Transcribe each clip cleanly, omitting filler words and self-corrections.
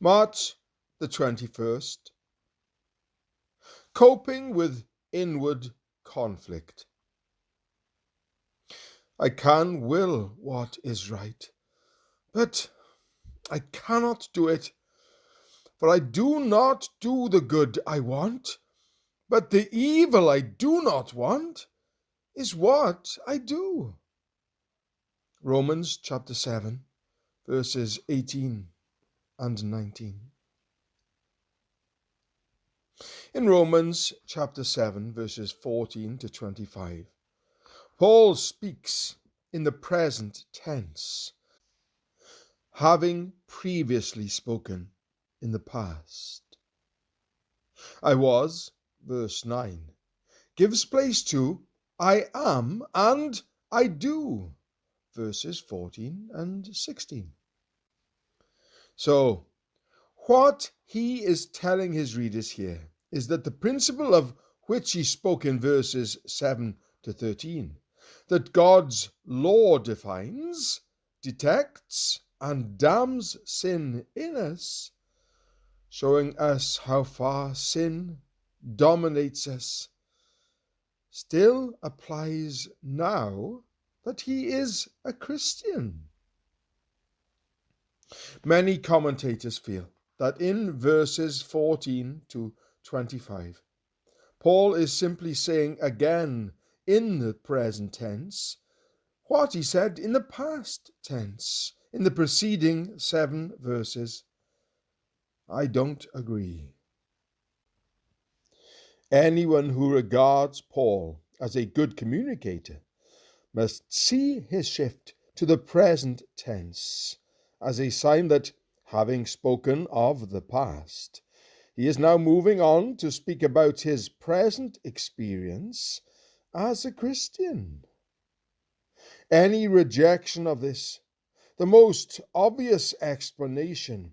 March the 21st. Coping with inward conflict. I can will what is right, but I cannot do it. For I do not do the good I want, but the evil I do not want is what I do. Romans chapter 7, verses 18 and 19. In Romans chapter 7, verses 14 to 25, Paul speaks in the present tense, having previously spoken in the past. I was, verse 9, gives place to I am and I do, verses 14 and 16. So, what he is telling his readers here is that the principle of which he spoke in verses 7 to 13, that God's law defines, detects, and damns sin in us, showing us how far sin dominates us, still applies now that he is a Christian. Many commentators feel that in verses 14 to 25, Paul is simply saying again in the present tense what he said in the past tense in the preceding 7 verses. I don't agree. Anyone who regards Paul as a good communicator must see his shift to the present tense as a sign that, having spoken of the past, he is now moving on to speak about his present experience as a Christian. Any rejection of this, the most obvious explanation,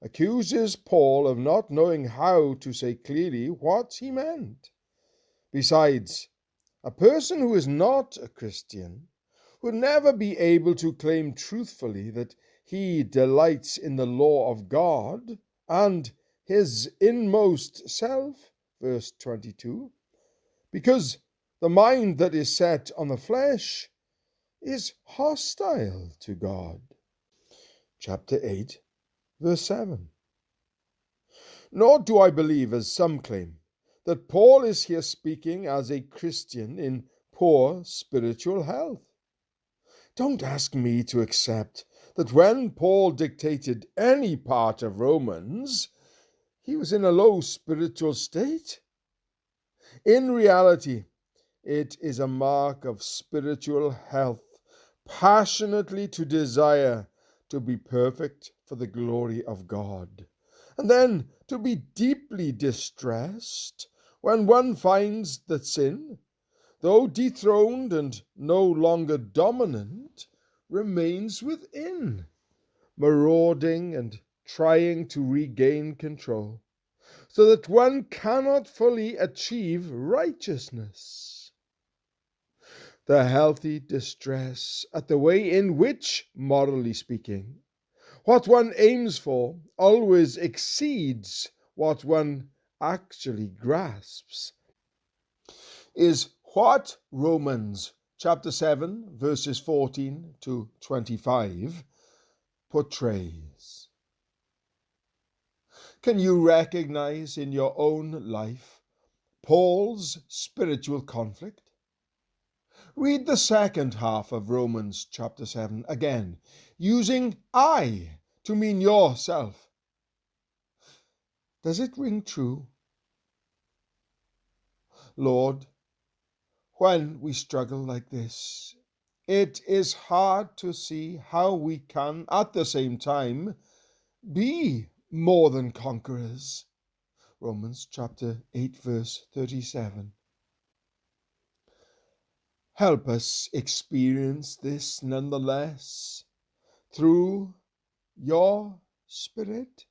accuses Paul of not knowing how to say clearly what he meant. Besides, a person who is not a Christian would never be able to claim truthfully that he delights in the law of God and his inmost self, verse 22, because the mind that is set on the flesh is hostile to God. Chapter 8, verse 7. Nor do I believe, as some claim, that Paul is here speaking as a Christian in poor spiritual health. Don't ask me to accept that when Paul dictated any part of Romans, he was in a low spiritual state. In reality, it is a mark of spiritual health passionately to desire to be perfect for the glory of God, and then to be deeply distressed when one finds that sin, though dethroned and no longer dominant, remains within, marauding and trying to regain control, so that one cannot fully achieve righteousness. The healthy distress at the way in which, morally speaking, what one aims for always exceeds what one actually grasps, is what Romans chapter 7, verses 14 to 25 portrays. Can you recognize in your own life Paul's spiritual conflict? Read the second half of Romans chapter 7 again, using I to mean yourself. Does it ring true? Lord, when we struggle like this, it is hard to see how we can, at the same time, be more than conquerors. Romans chapter 8, verse 37. Help us experience this nonetheless through your Spirit.